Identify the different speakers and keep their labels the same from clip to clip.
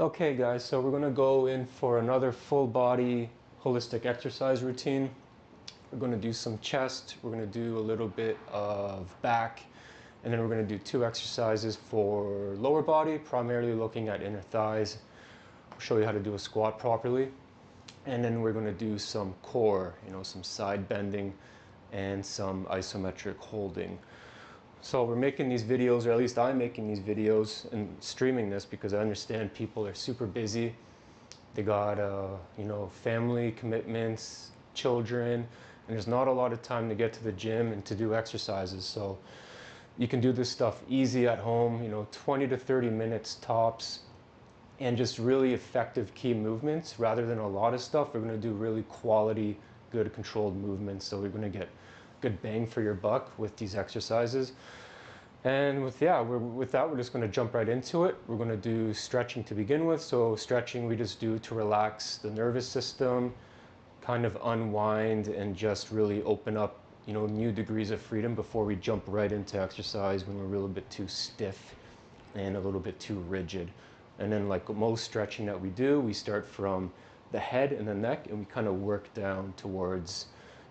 Speaker 1: Okay guys, so we're going to go in for another full body holistic exercise routine. We're going to do some chest, we're going to do a little bit of back, and then we're going to do 2 exercises for lower body, primarily looking at inner thighs. I'll show you how to do a squat properly. And then we're going to do some core, some side bending and some isometric holding. So we're making these videos, or at least I'm making these videos and streaming this because I understand people are super busy. They got, family commitments, children, and there's not a lot of time to get to the gym and to do exercises. So you can do this stuff easy at home, 20 to 30 minutes tops, and just really effective key movements rather than a lot of stuff. We're going to do really quality, good controlled movements. So we're going to get good bang for your buck with these exercises. And with that, we're just going to jump right into it. We're going to do stretching to begin with. So stretching we just do to relax the nervous system, kind of unwind and just really open up, new degrees of freedom before we jump right into exercise when we're a little bit too stiff and a little bit too rigid. And then like most stretching that we do, we start from the head and the neck and we kind of work down towards,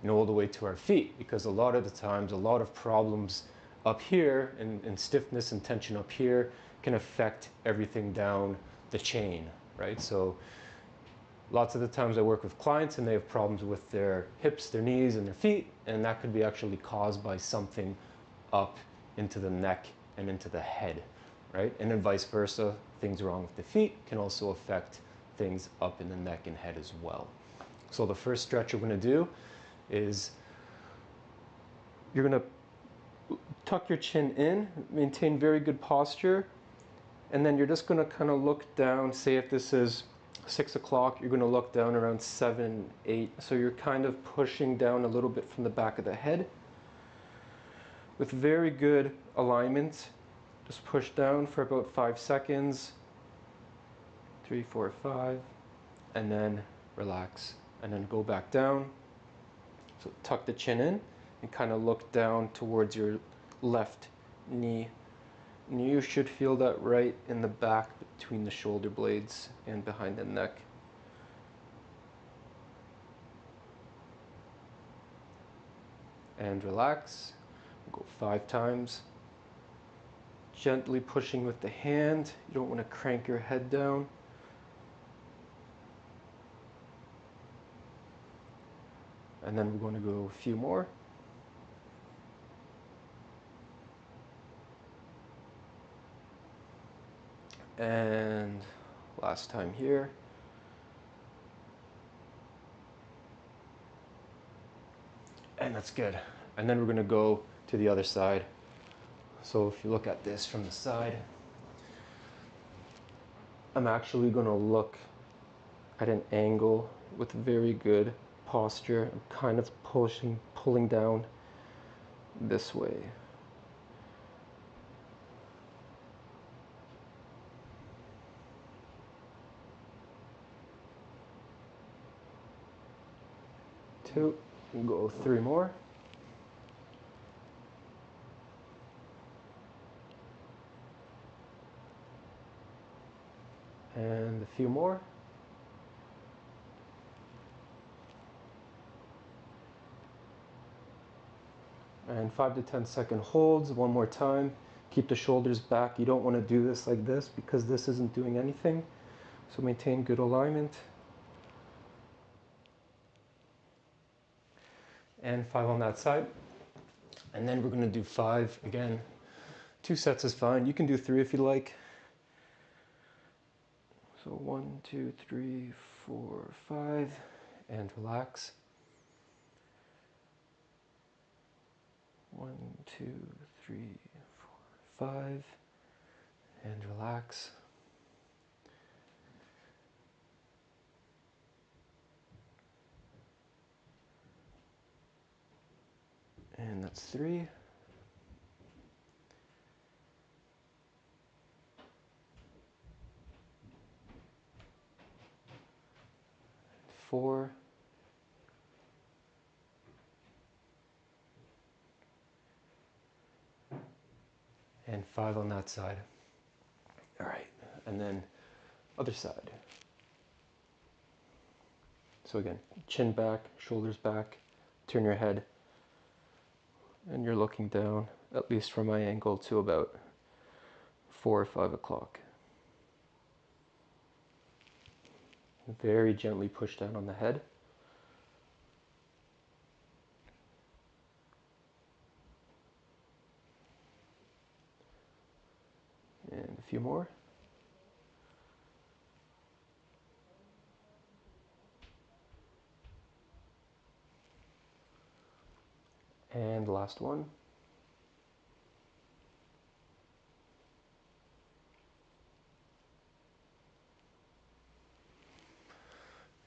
Speaker 1: all the way to our feet, because a lot of the times, a lot of problems up here and stiffness and tension up here can affect everything down the chain, right? So lots of the times I work with clients and they have problems with their hips, their knees, and their feet, and that could be actually caused by something up into the neck and into the head, right? And then vice versa, things wrong with the feet can also affect things up in the neck and head as well. So the first stretch we're going to do is you're going to tuck your chin in, maintain very good posture, and then you're just going to kind of look down. Say if this is 6 o'clock, you're going to look down around 7, 8. So you're kind of pushing down a little bit from the back of the head with very good alignment. Just push down for about 5 seconds, 3, 4, 5, and then relax, and then go back down. So tuck the chin in and kind of look down towards your left knee. And you should feel that right in the back between the shoulder blades and behind the neck. And relax. We'll go 5 times. Gently pushing with the hand. You don't want to crank your head down. And then we're going to go a few more. And last time here. And that's good. And then we're going to go to the other side. So if you look at this from the side, I'm actually going to look at an angle with very good posture. I'm kind of pulling down this way. Two, we'll go 3 more. And a few more. And 5 to 10 second holds, one more time. Keep the shoulders back. You don't want to do this like this because this isn't doing anything. So maintain good alignment. And 5 on that side. And then we're going to do 5 again. 2 sets is fine. You can do 3 if you like. So 1, 2, 3, 4, 5, and relax. 1, 2, 3, 4, 5, and relax. And that's 3. 4. And 5 on that side. All right, and then Other side. So again, chin back, shoulders back, turn your head, and you're looking down, at least from my angle, to about 4 or 5 o'clock. Very gently push down on the head. And a few more. And last one.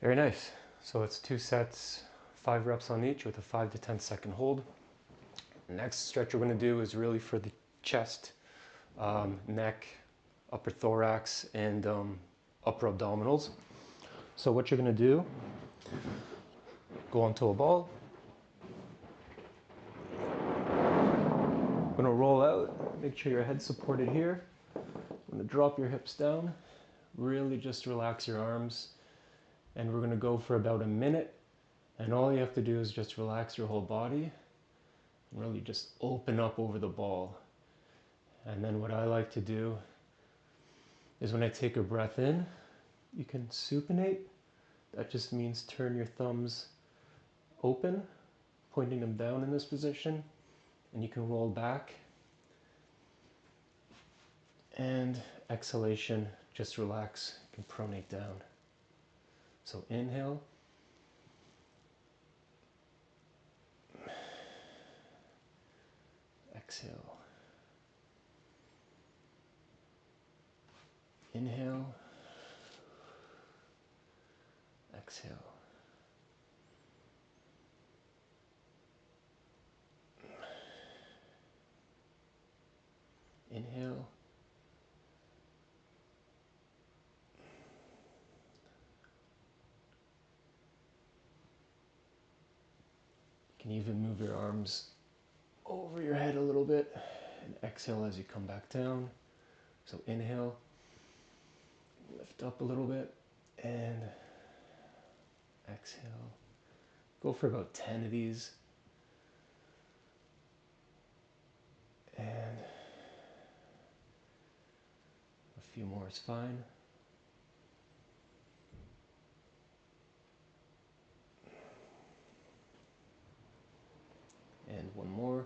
Speaker 1: Very nice. So it's 2 sets, 5 reps on each with a 5 to 10 second hold. Next stretch we're going to do is really for the chest, neck, upper thorax, and upper abdominals. So what you're going to do, go onto a ball. I'm going to roll out, make sure your head's supported here. I'm going to drop your hips down, really just relax your arms, and we're going to go for about a minute. And all you have to do is just relax your whole body and really just open up over the ball. And then what I like to do is when I take a breath in, you can supinate. That just means turn your thumbs open, pointing them down in this position, and you can roll back. And exhalation, just relax, you can pronate down. So inhale. Exhale. Inhale. Exhale. Inhale. You can even move your arms over your head a little bit and exhale as you come back down. So inhale, lift up a little bit, and exhale. Go for about 10 of these. And a few more is fine. And one more.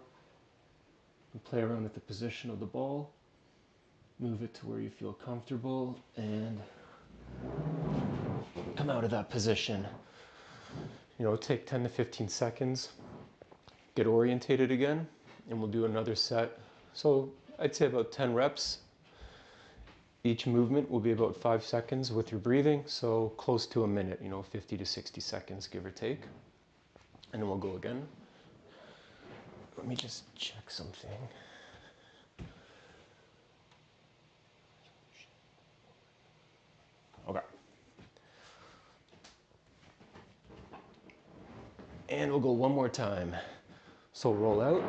Speaker 1: And play around with the position of the ball. Move it to where you feel comfortable and come out of that position. Take 10 to 15 seconds, get orientated again, and we'll do another set. So I'd say about 10 reps. Each movement will be about 5 seconds with your breathing, so close to a minute, 50 to 60 seconds, give or take. And then we'll go again. Let me just check something. Okay. And we'll go one more time. So roll out.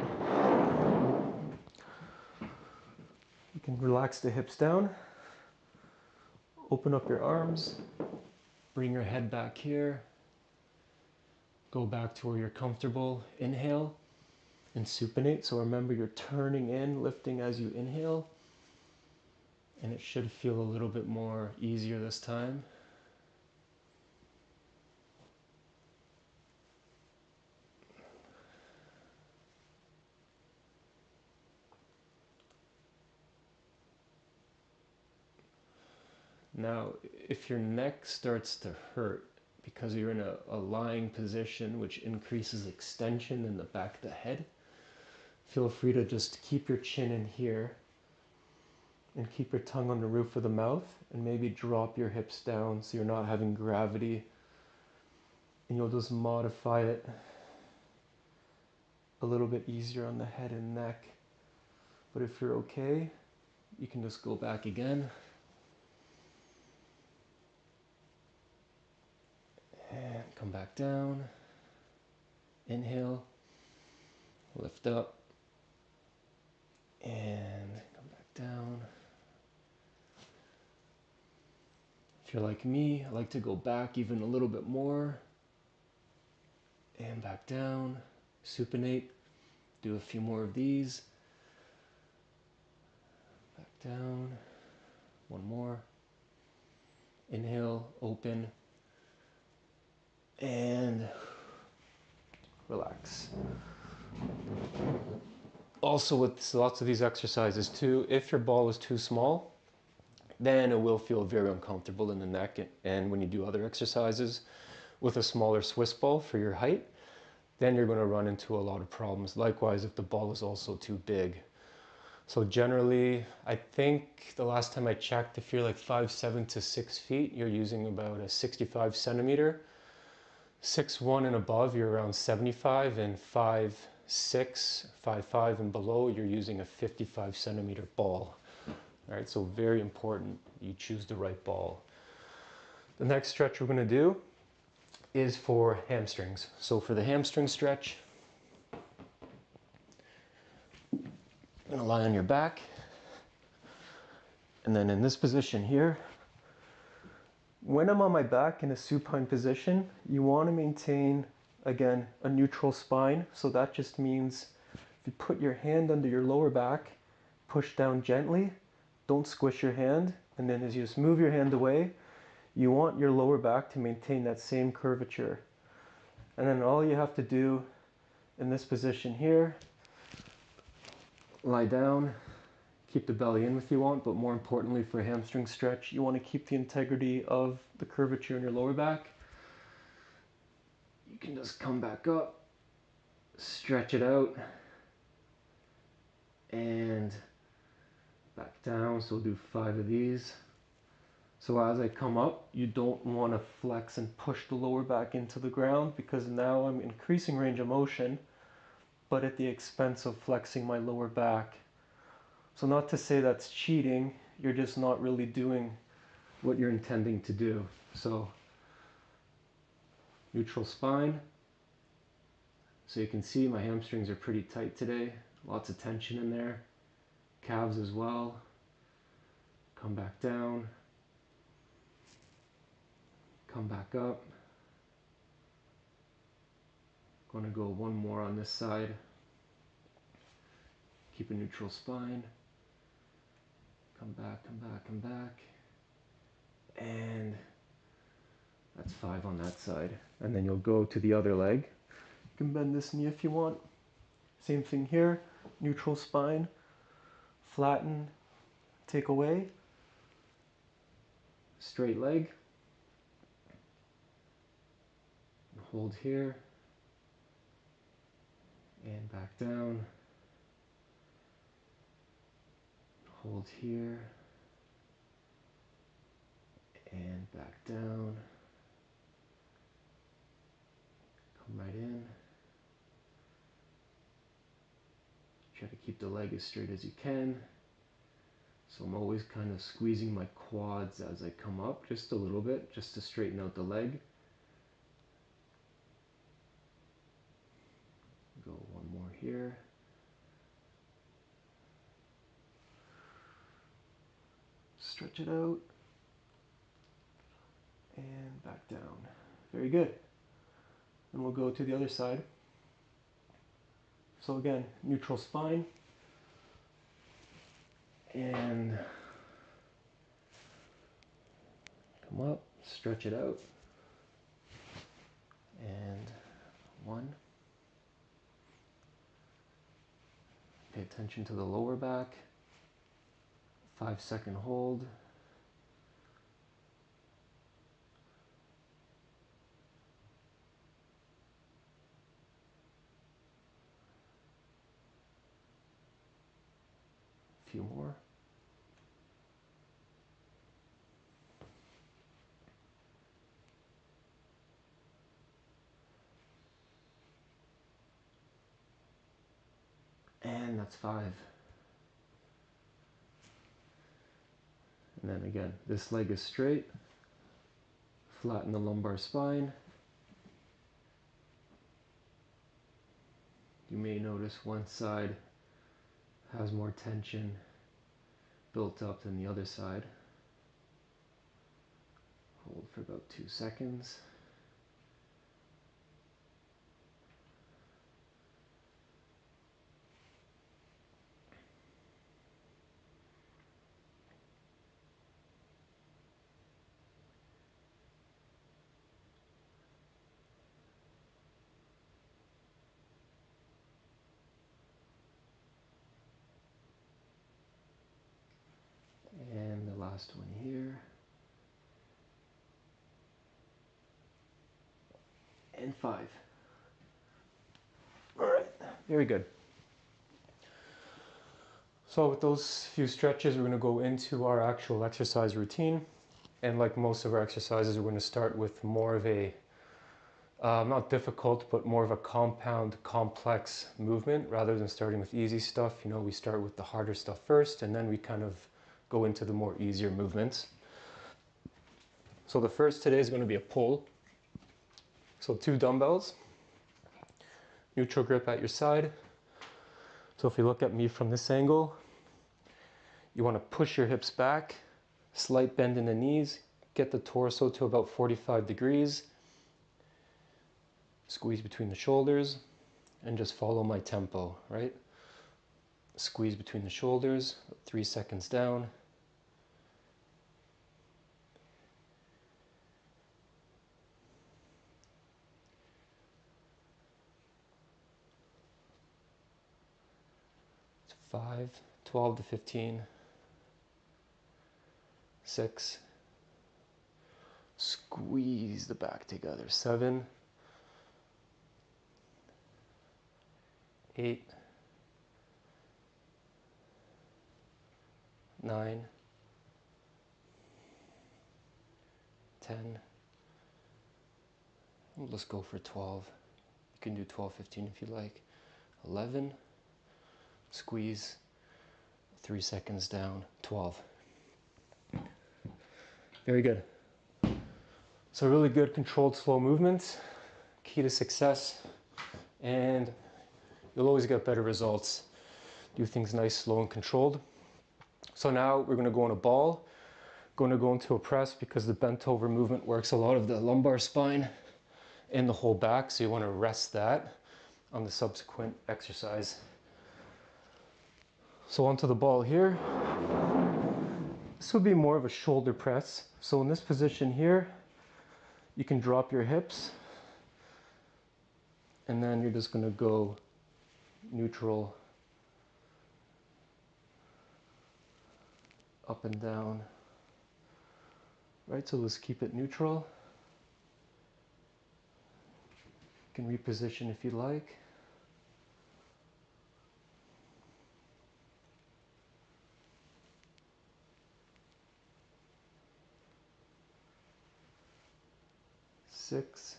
Speaker 1: You can relax the hips down. Open up your arms. Bring your head back here. Go back to where you're comfortable. Inhale and supinate. So remember, you're turning in, lifting as you inhale. And it should feel a little bit more easier this time. Now, if your neck starts to hurt because you're in a lying position, which increases extension in the back of the head, feel free to just keep your chin in here and keep your tongue on the roof of the mouth and maybe drop your hips down so you're not having gravity, and you'll just modify it a little bit easier on the head and neck. But if you're okay, you can just go back again. And come back down. Inhale, lift up, and come back down. If you're like me, I like to go back even a little bit more. And back down, supinate. Do a few more of these. Back down, one more. Inhale, open, and relax. Also with lots of these exercises too, if your ball is too small, then it will feel very uncomfortable in the neck. And when you do other exercises with a smaller Swiss ball for your height, then you're going to run into a lot of problems. Likewise, if the ball is also too big. So generally, I think the last time I checked, if you're like 5'7" to 6 feet, you're using about a 65 centimeter. 6'1" and above, you're around 75, and 5'6", 5'5" and below, you're using a 55 centimeter ball. All right, so very important you choose the right ball. The next stretch we're going to do is for hamstrings. So for the hamstring stretch, you're going to lie on your back, and then in this position here, when I'm on my back in a supine position, you want to maintain, again, a neutral spine. So that just means if you put your hand under your lower back, push down gently, don't squish your hand, and then as you just move your hand away, you want your lower back to maintain that same curvature. And then all you have to do in this position here, lie down, keep the belly in if you want, but more importantly for a hamstring stretch, you want to keep the integrity of the curvature in your lower back. You can just come back up, stretch it out, and back down. So we'll do 5 of these. So as I come up, you don't want to flex and push the lower back into the ground, because now I'm increasing range of motion, but at the expense of flexing my lower back. So not to say that's cheating, you're just not really doing what you're intending to do. So neutral spine. So you can see my hamstrings are pretty tight today. Lots of tension in there. Calves as well. Come back down. Come back up. Gonna go one more on this side. Keep a neutral spine. Come back, come back, come back. And that's 5 on that side. And then you'll go to the other leg. You can bend this knee if you want. Same thing here. Neutral spine. Flatten. Take away. Straight leg. Hold here. And back down. Hold here. And back down. Come right in. Try to keep the leg as straight as you can. So I'm always kind of squeezing my quads as I come up, just a little bit, just to straighten out the leg. Go one more here. Stretch it out. And back down. Very good. And we'll go to the other side. So again, neutral spine. And come up, stretch it out. And 1. Pay attention to the lower back. 5-second hold. A few more. And that's 5. And then again, this leg is straight. Flatten the lumbar spine. You may notice one side has more tension built up than the other side. Hold for about 2 seconds. And the last one here. And 5. All right, very good. So with those few stretches, we're going to go into our actual exercise routine. And like most of our exercises, we're going to start with more of a, not difficult, but more of a compound, complex movement rather than starting with easy stuff. You know, we start with the harder stuff first, and then we kind of go into the more easier movements. So the first today is going to be a pull. So 2 dumbbells, neutral grip at your side. So if you look at me from this angle, you want to push your hips back, slight bend in the knees, get the torso to about 45 degrees, squeeze between the shoulders, and just follow my tempo, right? Squeeze between the shoulders, 3 seconds down. It's 5, 12 to 15, 6, squeeze the back together, 7, 8, 9, 10, let's go for 12. You can do 12, 15 if you like. 11, squeeze, 3 seconds down, 12. Very good. So really good controlled slow movements, key to success, and you'll always get better results. Do things nice, slow, and controlled. So now we're going to go on a ball. Going to go into a press because the bent over movement works a lot of the lumbar spine and the whole back, so you want to rest that on the subsequent exercise. So onto the ball here. This would be more of a shoulder press. So in this position here, you can drop your hips, and then you're just going to go neutral, up and down. Right, so let's keep it neutral. You can reposition if you like. Six,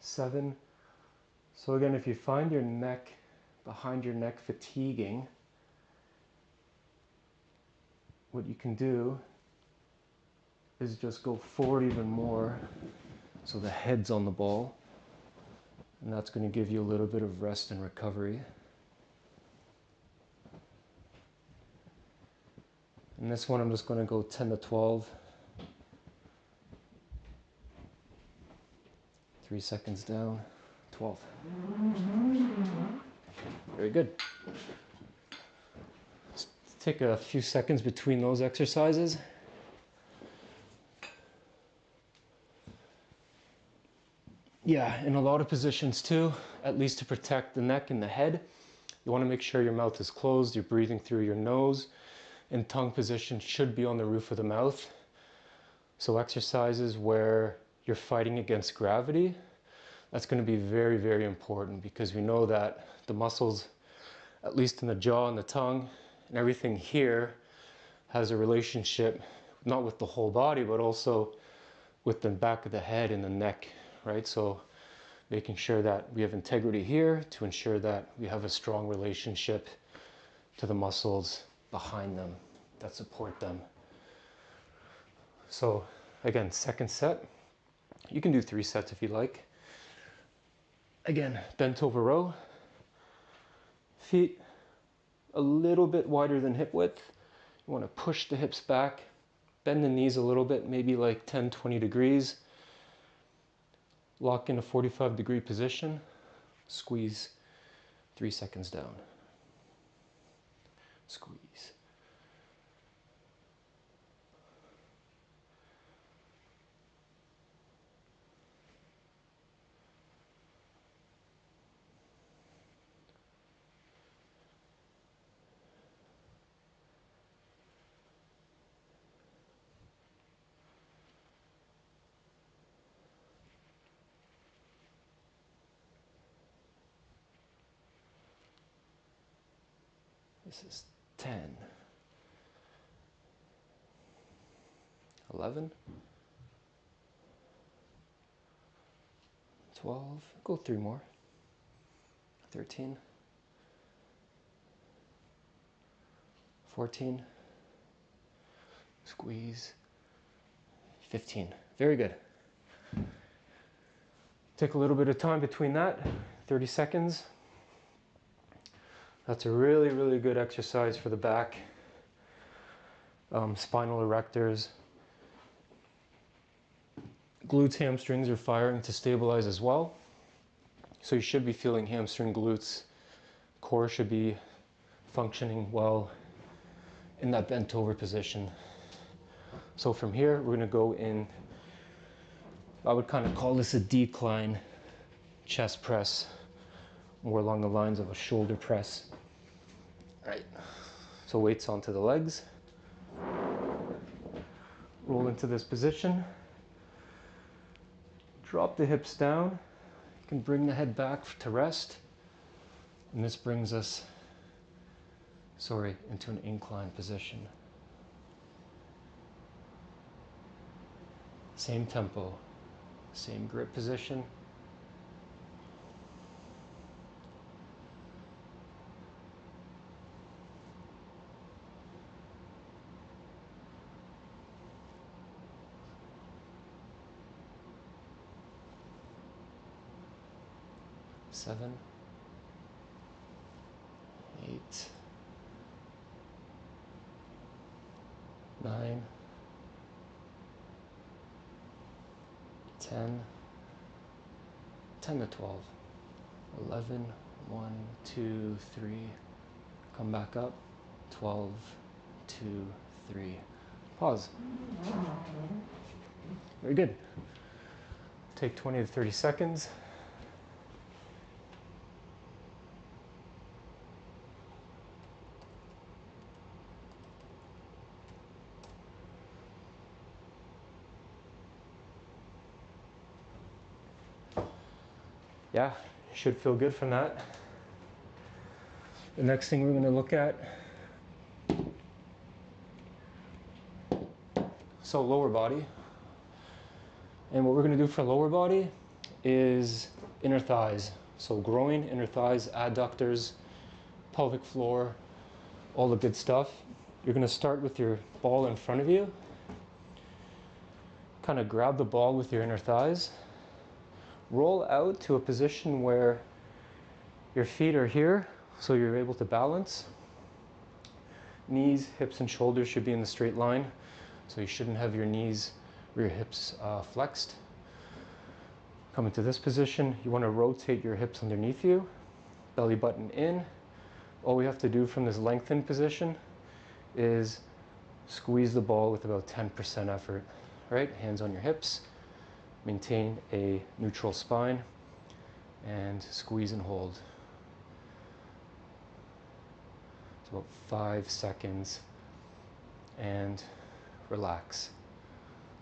Speaker 1: 7. So again, if you find your neck, behind your neck fatiguing, what you can do is just go forward even more so the head's on the ball, and that's going to give you a little bit of rest and recovery. And this one I'm just going to go 10 to 12. 3 seconds down, 12. Very good. Let's take a few seconds between those exercises. Yeah, in a lot of positions too, at least to protect the neck and the head, you want to make sure your mouth is closed, you're breathing through your nose, and tongue position should be on the roof of the mouth. So exercises where you're fighting against gravity, that's going to be very, very important, because we know that the muscles, at least in the jaw and the tongue and everything here, has a relationship not with the whole body but also with the back of the head and the neck, right? So making sure that we have integrity here to ensure that we have a strong relationship to the muscles behind them that support them. So again, second set, you can do 3 sets if you like. Again, bent over row, feet a little bit wider than hip width. You want to push the hips back, Bend the knees a little bit, maybe like 10, 20 degrees. Lock in a 45-degree position. Squeeze 3 seconds down. Squeeze. This is 10, 11, 12, go 3 more, 13, 14, squeeze, 15. Very good. Take a little bit of time between that, 30 seconds. That's a really, really good exercise for the back, spinal erectors. Glutes, hamstrings are firing to stabilize as well. So you should be feeling hamstring, glutes. Core should be functioning well in that bent over position. So from here, we're gonna go in, I would kind of call this a decline chest press, more along the lines of a shoulder press. All right, so weights onto the legs. Roll into this position. Drop the hips down. You can bring the head back to rest. And this brings us, into an incline position. Same tempo, same grip position. Seven, 8, 9, 10, 10 to 12, 11, 1, 2, 3, come back up, 12, 2, 3, pause. Very good. Take 20 to 30 seconds. Yeah, should feel good from that. The next thing we're going to look at, so lower body. And what we're going to do for lower body is inner thighs. So groin, inner thighs, adductors, pelvic floor, all the good stuff. You're going to start with your ball in front of you. Kind of grab the ball with your inner thighs. Roll out to a position where your feet are here, so you're able to balance. Knees, hips, and shoulders should be in the straight line, so you shouldn't have your knees or your hips flexed. Come into this position, you want to rotate your hips underneath you, belly button in. All we have to do from this lengthened position is squeeze the ball with about 10% effort. All right, hands on your hips. Maintain a neutral spine and squeeze and hold. It's about 5 seconds and relax.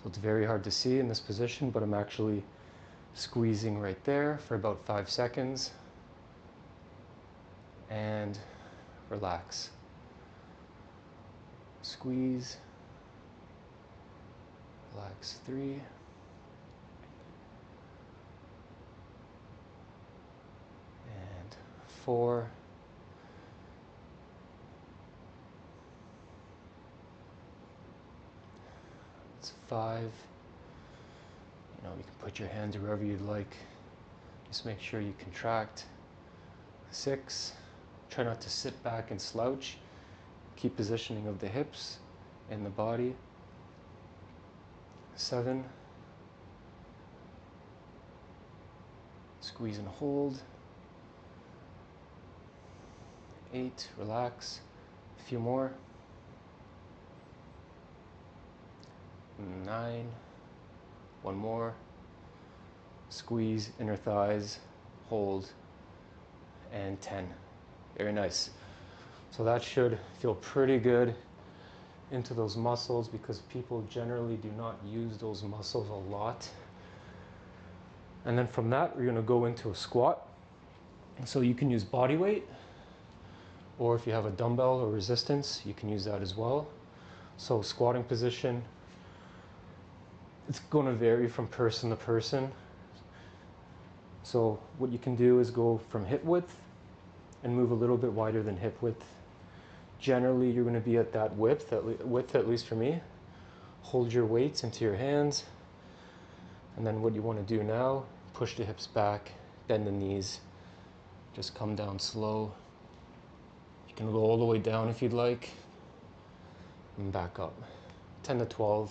Speaker 1: So it's very hard to see in this position, but I'm actually squeezing right there for about 5 seconds and relax. Squeeze, relax, 3, and 4, it's 5. You know, you can put your hands wherever you'd like. Just make sure you contract. 6, try not to sit back and slouch. Keep positioning of the hips and the body. 7. Squeeze and hold. 8, relax. A few more. 9. One more. Squeeze inner thighs, hold, and 10. Very nice. So that should feel pretty good into those muscles, because people generally do not use those muscles a lot. And then from that, we're going to go into a squat. So you can use body weight, or if you have a dumbbell or resistance, you can use that as well. So squatting position, it's going to vary from person to person. So what you can do is go from hip width and move a little bit wider than hip width. Generally, you're going to be at that width, at least for me. Hold your weights into your hands. And then what you want to do now, push the hips back, bend the knees, just come down slow. You can go all the way down if you'd like, and back up. 10 to 12.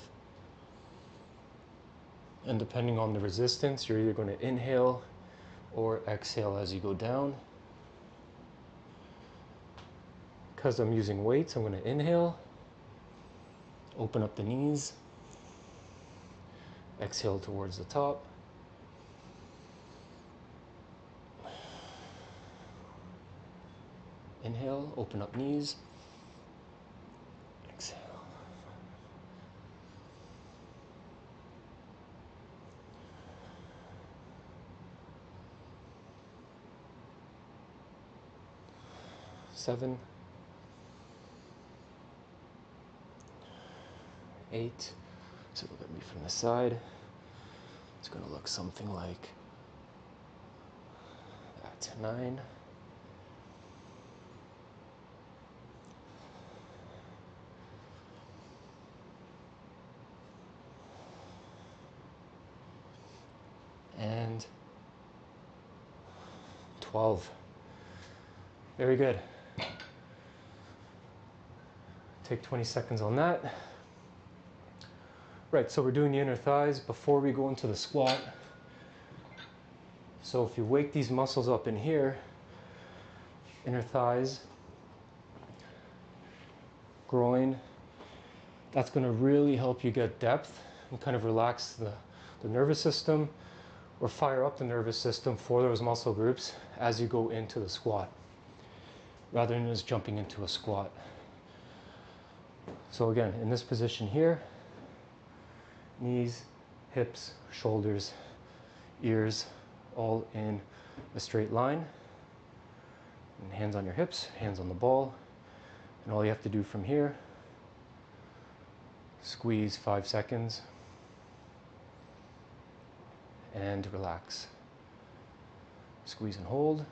Speaker 1: And depending on the resistance, you're either going to inhale or exhale as you go down. Because I'm using weights, I'm going to inhale, open up the knees, exhale towards the top. Inhale, open up knees, exhale. Seven, 8. So look at me from the side. It's going to look something like that. 9. And 12. Very good. Take 20 seconds on that. Right, so we're doing the inner thighs before we go into the squat. So if you wake these muscles up in here, inner thighs, groin, that's going to really help you get depth and kind of relax the nervous system, or fire up the nervous system for those muscle groups as you go into the squat, rather than just jumping into a squat. So again, in this position here, knees, hips, shoulders, ears, all in a straight line. And hands on your hips, hands on the ball. And all you have to do from here, squeeze 5 seconds and relax. Squeeze and hold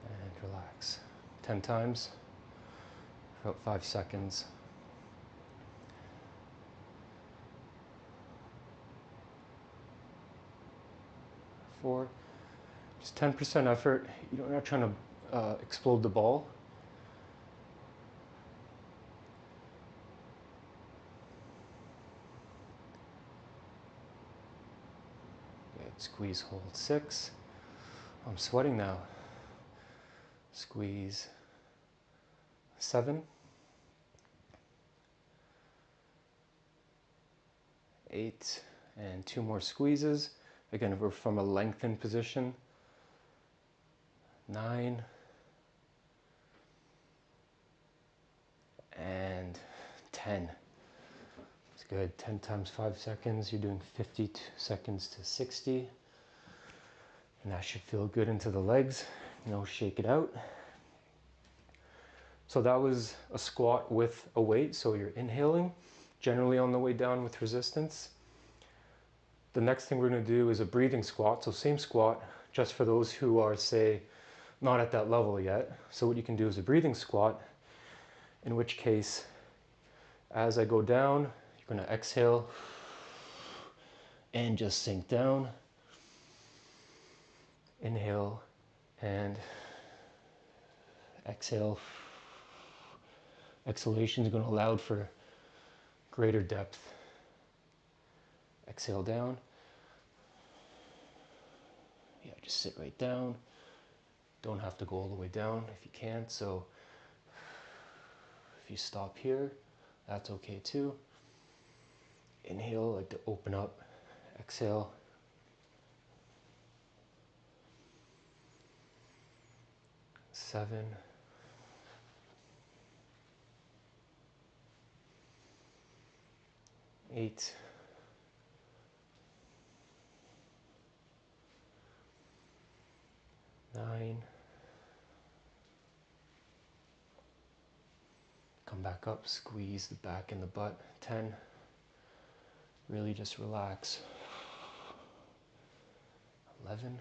Speaker 1: and relax. 10 times, about 5 seconds. 4, just 10% effort. You're not trying to explode the ball. Good. Squeeze, hold. 6. I'm sweating now. Squeeze. 7. 8, and 2 more squeezes. Again, we're from a lengthened position. 9. And 10. It's good. 10 times 5 seconds. You're doing 50 seconds to 60. And that should feel good into the legs. You know, shake it out. So that was a squat with a weight. So you're inhaling, generally on the way down with resistance. The next thing we're going to do is a breathing squat. So same squat, just for those who are, say, not at that level yet. So what you can do is a breathing squat, in which case, as I go down, you're going to exhale and just sink down. Inhale and exhale. Exhalation is going to allow for greater depth. Exhale down. Yeah, just sit right down. Don't have to go all the way down if you can't. So if you stop here, that's okay too. Inhale, like to open up. Exhale. Seven. 8. 9. Come back up, squeeze the back and the butt. 10. Really just relax. 11.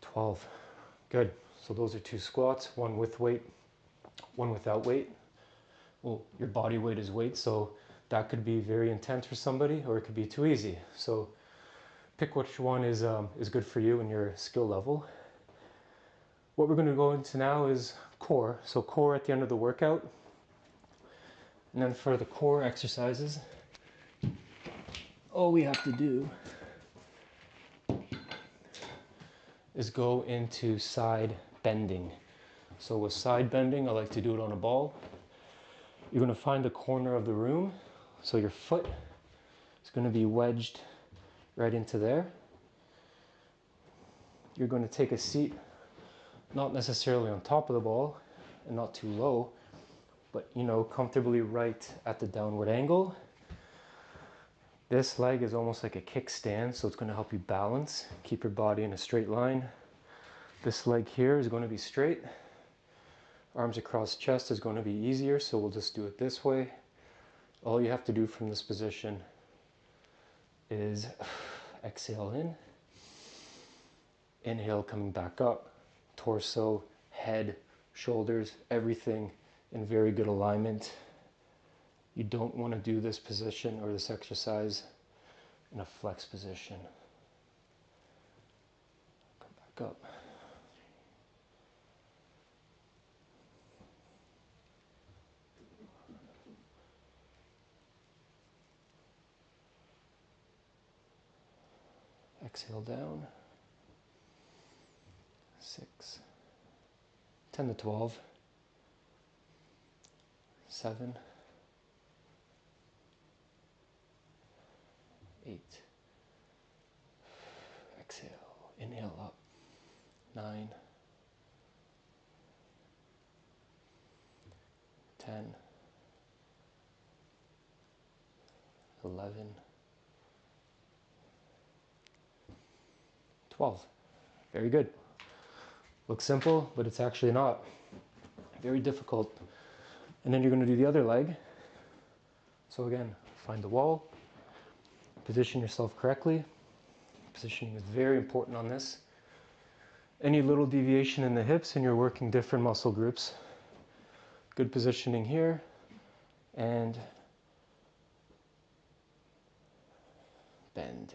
Speaker 1: 12. Good. So those are 2 squats, one with weight, one without weight. Well, your body weight is weight, so that could be very intense for somebody, or it could be too easy. So pick which one is good for you and your skill level. What we're going to go into now is core. So core at the end of the workout. And then for the core exercises, all we have to do is go into side bending. So with side bending, I like to do it on a ball. You're going to find the corner of the room. So your foot is going to be wedged right into there. You're going to take a seat, not necessarily on top of the ball and not too low, but comfortably right at the downward angle. This leg is almost like a kickstand, so it's going to help you balance, keep your body in a straight line. This leg here is going to be straight. Arms across chest is going to be easier, so we'll just do it this way. All you have to do from this position is exhale in, inhale coming back up, torso, head, shoulders, everything in very good alignment. You don't want to do this position or this exercise in a flex position. Come back up. Exhale down. 6, 10 to 12, 7, 8, exhale, inhale up, 9, 10, 11, 12. Very good. Looks simple, but it's actually not. Very difficult. And then you're going to do the other leg. So again, find the wall, position yourself correctly. Positioning is very important on this. Any little deviation in the hips and you're working different muscle groups. Good positioning here, and bend.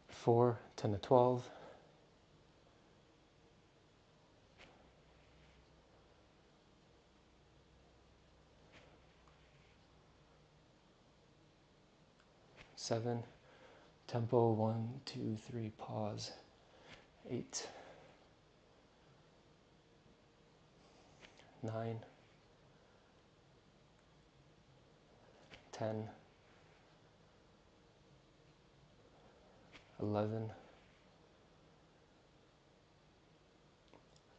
Speaker 1: Four, 10 to 12. 7, tempo, 1, 2, 3, pause. 8, 9, 10, 11,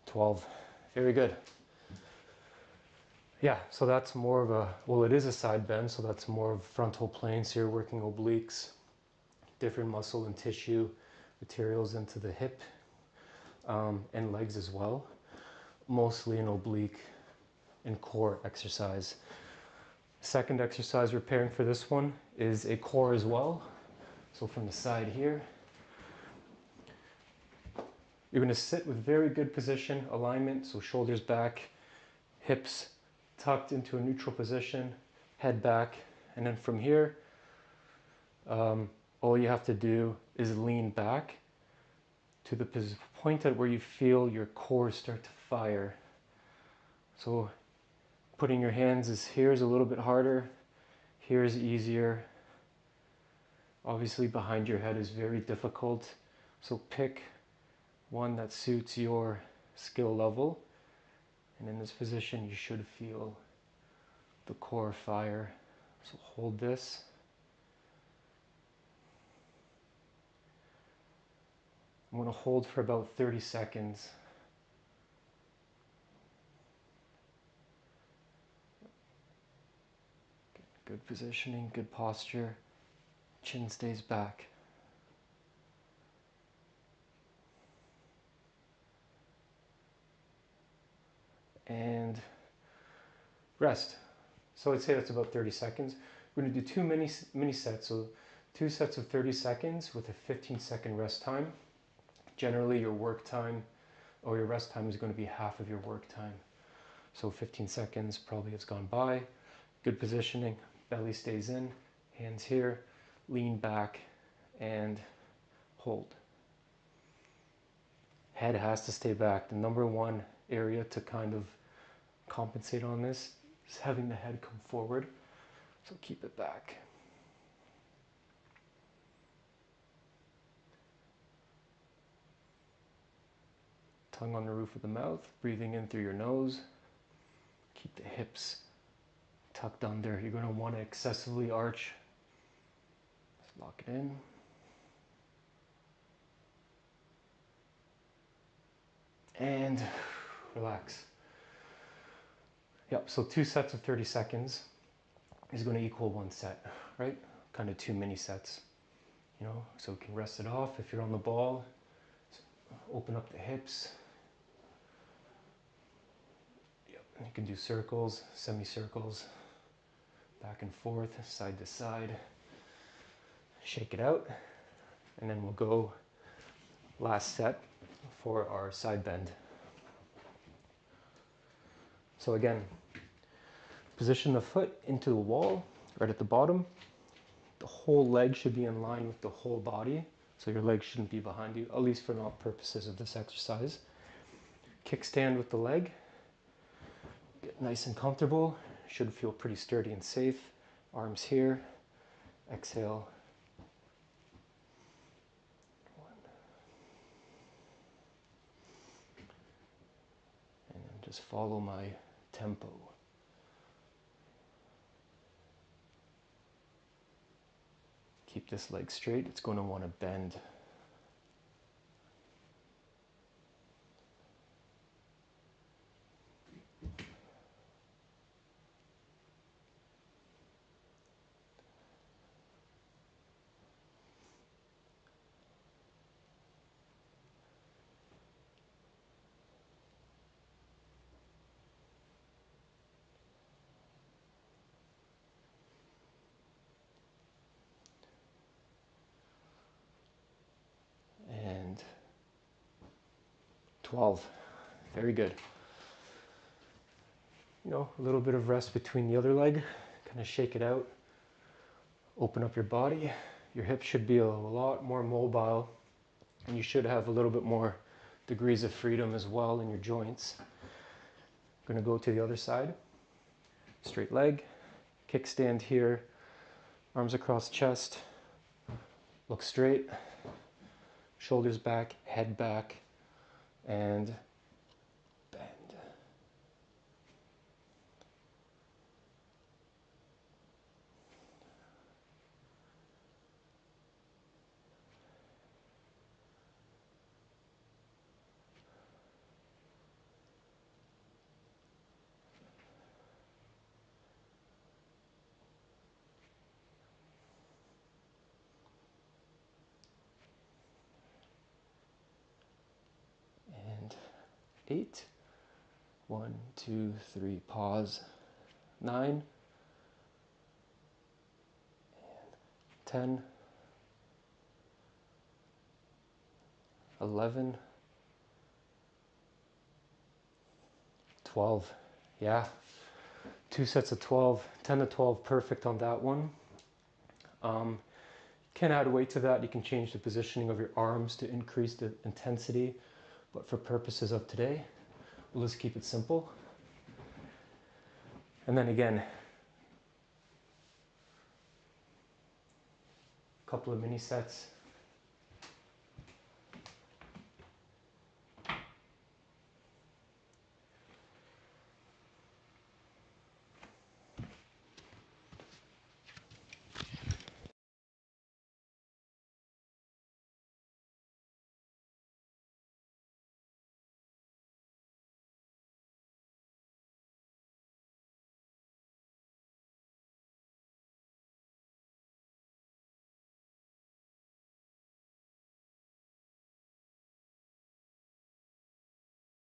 Speaker 1: 12. Very good. Yeah, so that's more of a, well, it is a side bend, so that's more of frontal plane. So you're working obliques, different muscle and tissue materials into the hip and legs as well. Mostly an oblique and core exercise. Second exercise we're pairing for this one is a core as well. So from the side here, you're going to sit with very good position, alignment, so shoulders back, hips tucked into a neutral position, head back, and then from here, all you have to do is lean back to the point at where you feel your core start to fire. So putting your hands here is a little bit harder, here is easier. Obviously behind your head is very difficult, so pick one that suits your skill level, and in this position you should feel the core fire. So hold this. I'm going to hold for about 30 seconds. Good positioning, good posture. Chin stays back. And rest. So I'd say that's about 30 seconds. We're going to do two mini sets. So 2 sets of 30 seconds with a 15-second rest time. Generally your work time or your rest time is going to be half of your work time. So 15 seconds probably has gone by. Good positioning, belly stays in, hands here, lean back and hold. Head has to stay back. The number one area to kind of compensate on this is having the head come forward. So keep it back. Tongue on the roof of the mouth, breathing in through your nose. Keep the hips tucked under. You're going to want to excessively arch. Just lock it in. And relax. Yep, so 2 sets of 30 seconds is going to equal 1 set, right? Kind of 2 mini sets, you know, so you can rest it off. If you're on the ball, open up the hips. Yep, and you can do circles, semicircles, back and forth, side to side. Shake it out, and then we'll go last set for our side bend. So again, position the foot into the wall right at the bottom. The whole leg should be in line with the whole body, so your leg shouldn't be behind you, at least for the purposes of this exercise. Kickstand with the leg. Get nice and comfortable. Should feel pretty sturdy and safe. Arms here. Exhale. 1. And then just follow my tempo. Keep this leg straight. It's going to want to bend. And 12. Very good. You know, a little bit of rest between the other leg. Kind of shake it out. Open up your body. Your hips should be a lot more mobile, and you should have a little bit more degrees of freedom as well in your joints. I'm going to go to the other side. Straight leg, kickstand here, arms across chest, look straight, shoulders back, head back, and bend. And 8. 1, 2, 3, pause. 9. And 10. 11. 12. Yeah. 2 sets of 12, 10 to 12, perfect on that one. Can add weight to that. You can change the positioning of your arms to increase the intensity, but for purposes of today, we'll just keep it simple. And then again, a couple of mini sets